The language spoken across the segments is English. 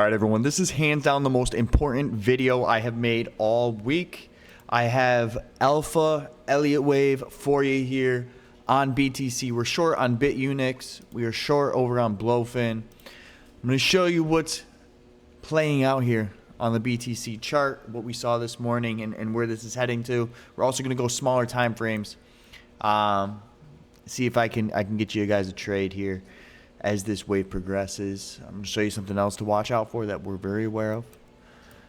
All right, everyone, this is hands down the most important video I have made all week. I have Alpha Elliott Wave for you here on BTC. We're short on BitUnix. We are short over on Blowfin. I'm going to show you what's playing out here on the BTC chart, what we saw this morning and where this is heading to. We're also going to go smaller time frames. See if I can get you guys a trade here as this wave progresses. I'm going to show you something else to watch out for that we're very aware of.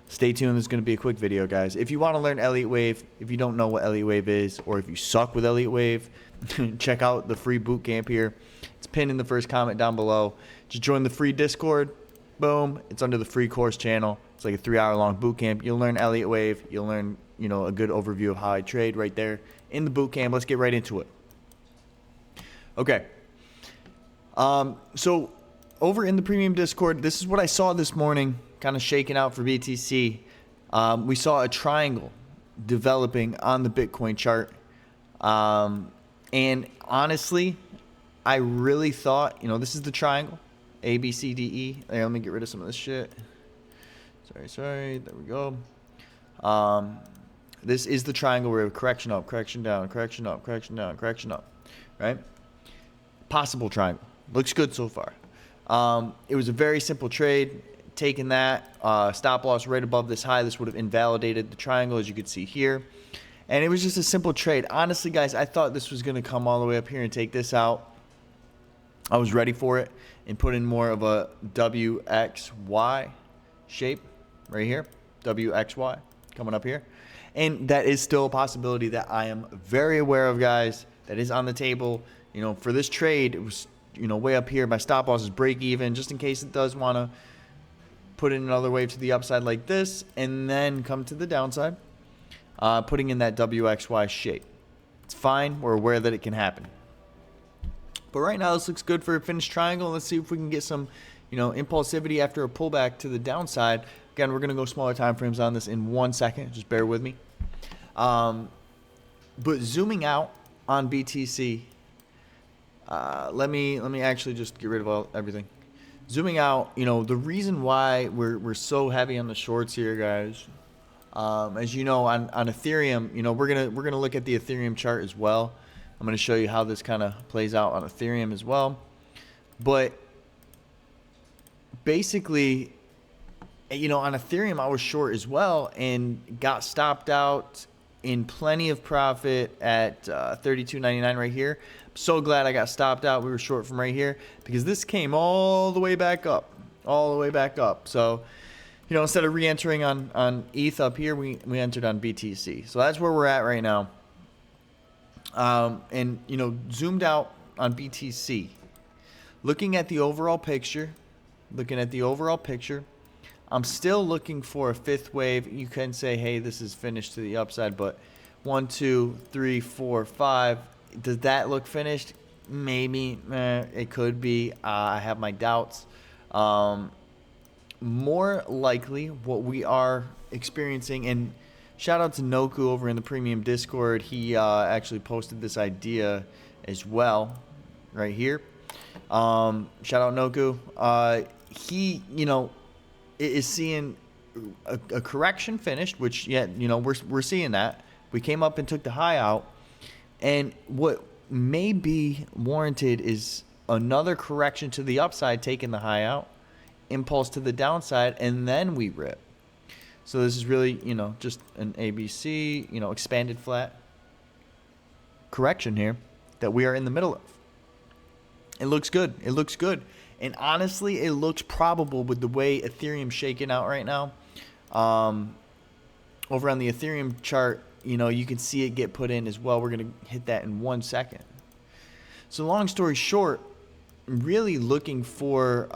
Stay tuned. This is going to be a quick video, guys. If you want to learn Elliott Wave, if you don't know what Elliott Wave is, or if you suck with Elliott Wave, check out the free boot camp here. It's pinned in the first comment down below. Just join the free Discord. Boom. It's under the free course channel. It's like a 3-hour-long boot camp. You'll learn Elliott Wave. You'll learn, a good overview of how I trade right there in the boot camp. Let's get right into it. Okay. So over in the premium Discord, this is what I saw this morning, kind of shaking out for BTC. We saw a triangle developing on the Bitcoin chart. And honestly, I really thought, this is the triangle, A, B, C, D, E. Let me get rid of some of this shit. Sorry. There we go. This is the triangle where we have correction up, correction down, correction up, correction down, correction up, right? Possible triangle. Looks good so far. It was a very simple trade. Taking that stop loss right above this high, this would have invalidated the triangle, as you could see here. And it was just a simple trade. Honestly, guys, I thought this was going to come all the way up here and take this out. I was ready for it and put in more of a WXY shape right here. WXY coming up here. And that is still a possibility that I am very aware of, guys. That is on the table. For this trade, it was way up here. My stop loss is break even, just in case it does want to put in another wave to the upside like this and then come to the downside, putting in that WXY shape. It's fine. We're aware that it can happen. But right now, this looks good for a finished triangle. Let's see if we can get some, impulsivity after a pullback to the downside. Again, we're going to go smaller time frames on this in 1 second. Just bear with me. But zooming out on BTC, let me actually just get rid of everything. Zooming out, the reason why we're so heavy on the shorts here, guys, as you know, on Ethereum, we're gonna look at the Ethereum chart as well. I'm gonna show you how this kind of plays out on Ethereum as well. But basically, on Ethereum, I was short as well and got stopped out in plenty of profit at $32.99 right here. I'm so glad I got stopped out. We were short from right here because this came all the way back up, So, instead of re-entering on ETH up here, we entered on BTC. So that's where we're at right now. And zoomed out on BTC, looking at the overall picture, I'm still looking for a fifth wave. You can say, hey, this is finished to the upside, but 1, 2, 3, 4, 5. Does that look finished? Maybe. It could be. I have my doubts. More likely, what we are experiencing, and shout out to Noku over in the premium Discord. He actually posted this idea as well right here. Shout out Noku. He, is seeing a correction finished, which we're seeing that. We came up and took the high out, and what may be warranted is another correction to the upside, taking the high out, impulse to the downside, and then we rip. So this is really just an ABC expanded flat correction here that we are in the middle of. It looks good. And honestly, it looks probable with the way Ethereum's shaking out right now. Over on the Ethereum chart, you can see it get put in as well. We're going to hit that in 1 second. So long story short, really looking for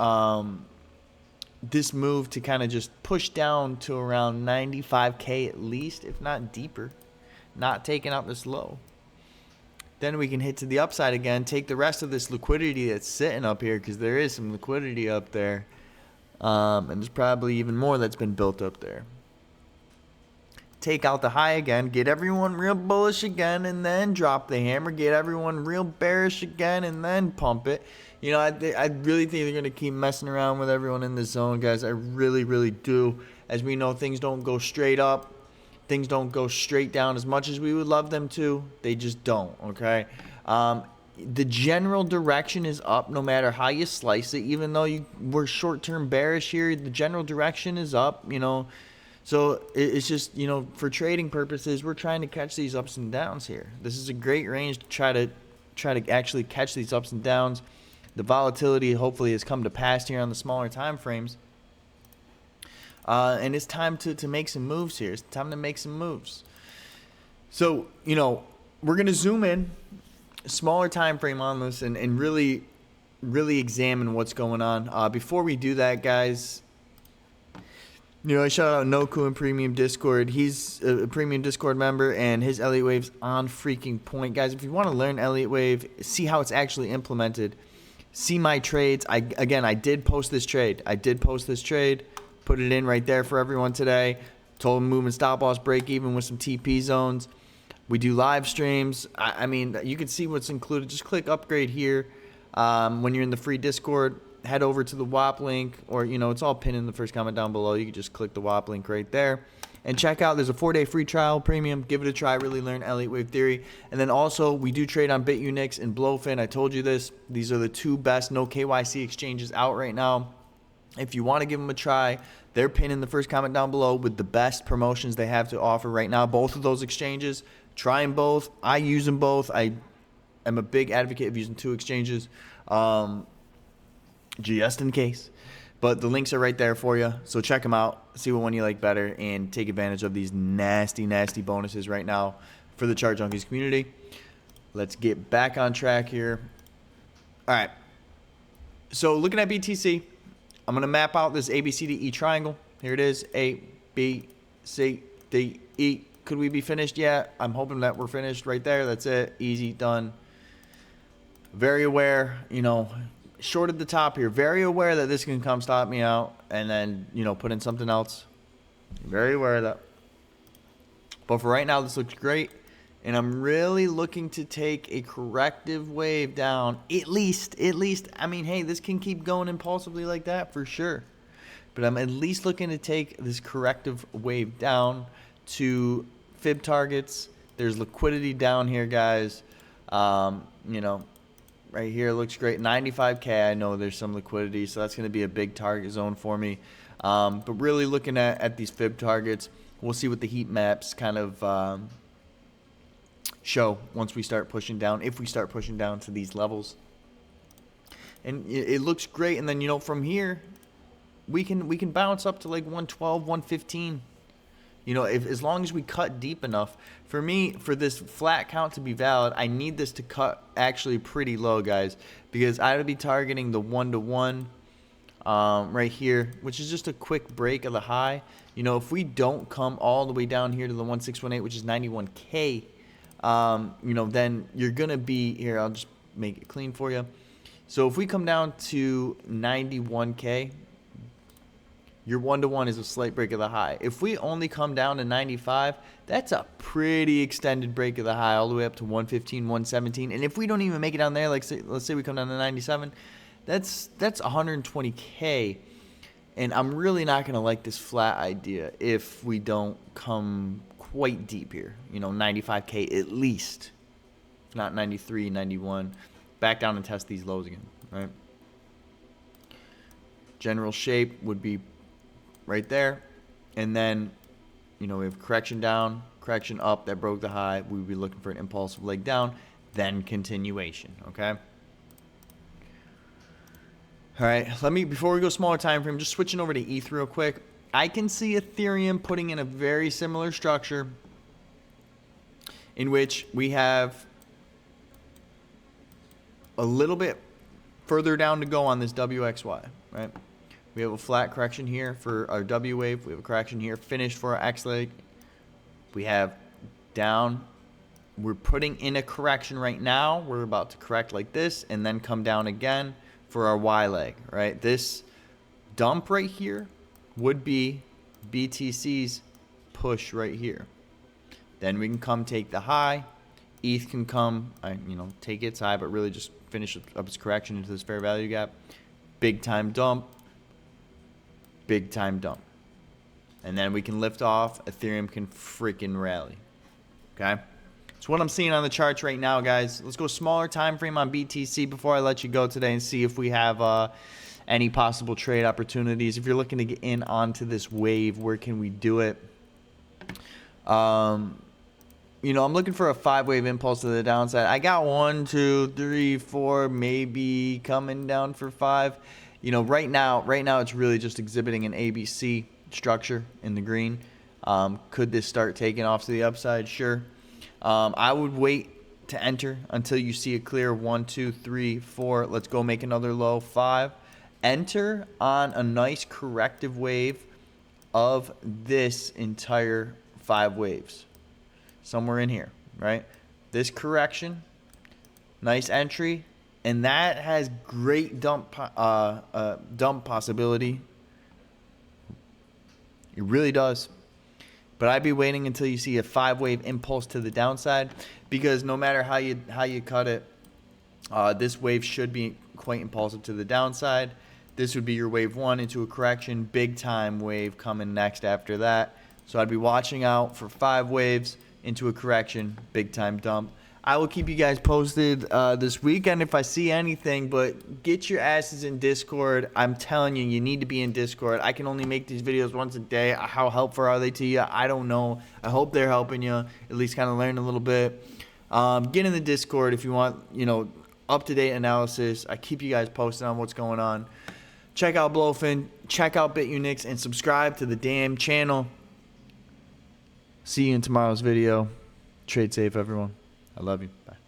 this move to kind of just push down to around 95K at least, if not deeper, not taking out this low. Then we can hit to the upside again, take the rest of this liquidity that's sitting up here, because there is some liquidity up there. And there's probably even more that's been built up there. Take out the high again, get everyone real bullish again, and then drop the hammer. Get everyone real bearish again, and then pump it. You know, I really think they're going to keep messing around with everyone in the zone, guys. I really, really do. As we know, things don't go straight up. Things don't go straight down as much as we would love them to. They just don't, okay? The general direction is up no matter how you slice it. Even though we're short-term bearish here, the general direction is up, you know. So it's just, you know, for trading purposes, we're trying to catch these ups and downs here. This is a great range to try to actually catch these ups and downs. The volatility hopefully has come to pass here on the smaller time frames. And it's time to make some moves here. It's time to make some moves. So, you know, we're going to zoom in, smaller time frame on this, and really examine what's going on. Before we do that, guys, you know, I shout out Noku in Premium Discord. He's a Premium Discord member, and his Elliott Wave's on freaking point. Guys, if you want to learn Elliott Wave, see how it's actually implemented, see my trades. I did post this trade. Put it in right there for everyone today. Total movement stop loss break even with some TP zones. We do live streams. I mean, you can see what's included. Just click upgrade here. When you're in the free Discord, head over to the WAP link, or, you know, it's all pinned in the first comment down below. You can just click the WAP link right there and check out. There's a 4-day free trial premium. Give it a try. Really learn Elliott Wave theory. And then also, we do trade on BitUnix and Blowfin. I told you this. These are the two best no KYC exchanges out right now. If you want to give them a try, they're pinned in the first comment down below with the best promotions they have to offer right now. Both of those exchanges, try them both. I use them both. I am a big advocate of using two exchanges, just in case. But the links are right there for you. So check them out. See what one you like better and take advantage of these nasty, nasty bonuses right now for the Chart Junkies community. Let's get back on track here. All right. So looking at BTC, I'm going to map out this A, B, C, D, E triangle. Here it is. A, B, C, D, E. Could we be finished yet? I'm hoping that we're finished right there. That's it. Easy, done. Very aware, you know, short at the top here. Very aware that this can come stop me out and then, you know, put in something else. Very aware of that. But for right now, this looks great. And I'm really looking to take a corrective wave down. At least. I mean, hey, this can keep going impulsively like that for sure. But I'm at least looking to take this corrective wave down to fib targets. There's liquidity down here, guys. You know, right here looks great. 95K, I know there's some liquidity, so that's going to be a big target zone for me. But really looking at these fib targets, we'll see what the heat maps kind of show once we start pushing down, if we start pushing down to these levels. And it looks great. And then, you know, from here, we can bounce up to like 112, 115. You know, as long as we cut deep enough. For me, for this flat count to be valid, I need this to cut actually pretty low, guys, because I would be targeting the 1-to-1 right here, which is just a quick break of the high. You know, if we don't come all the way down here to the 1618, which is 91K, you know, then you're going to be here. I'll just make it clean for you. So if we come down to 91K, your 1-to-1 is a slight break of the high. If we only come down to 95, that's a pretty extended break of the high all the way up to 115, 117. And if we don't even make it down there, like let's say we come down to 97, that's 120K. And I'm really not going to like this flat idea if we don't come quite deep here. You know, 95K at least. If not 93, 91. Back down and test these lows again, right? General shape would be right there. And then, you know, we have correction down, correction up that broke the high. We would be looking for an impulsive leg down, then continuation, okay? All right, before we go smaller time frame, just switching over to ETH real quick. I can see Ethereum putting in a very similar structure in which we have a little bit further down to go on this WXY, right? We have a flat correction here for our W wave. We have a correction here finished for our X leg. We have down. We're putting in a correction right now. We're about to correct like this and then come down again for our Y leg, right? This dump right here would be BTC's push right here. Then we can come take the high, ETH can come, take its high, but really just finish up its correction into this fair value gap. Big time dump. Big time dump. And then we can lift off. Ethereum can freaking rally. Okay? It's what I'm seeing on the charts right now, guys. Let's go smaller time frame on BTC before I let you go today and see if we have any possible trade opportunities. If you're looking to get in onto this wave, where can we do it? I'm looking for a 5-wave impulse to the downside. I got 1, 2, 3, 4, maybe coming down for 5. Right now it's really just exhibiting an ABC structure in the green. Could this start taking off to the upside? Sure. I would wait to enter until you see a clear 1, 2, 3, 4. Let's go make another low 5. Enter on a nice corrective wave of this entire 5 waves. Somewhere in here, right? This correction, nice entry, and that has great dump possibility. It really does. But I'd be waiting until you see a 5-wave impulse to the downside, because no matter how you cut it, this wave should be quite impulsive to the downside. This would be your wave 1 into a correction, big time wave coming next after that. So I'd be watching out for 5 waves into a correction, big time dump. I will keep you guys posted this weekend if I see anything, but get your asses in Discord. I'm telling you, you need to be in Discord. I can only make these videos once a day. How helpful are they to you? I don't know. I hope they're helping you, at least kind of learn a little bit. Get in the Discord if you want, up-to-date analysis. I keep you guys posted on what's going on. Check out Blowfin, check out BitUnix, and subscribe to the damn channel. See you in tomorrow's video. Trade safe, everyone. I love you. Bye.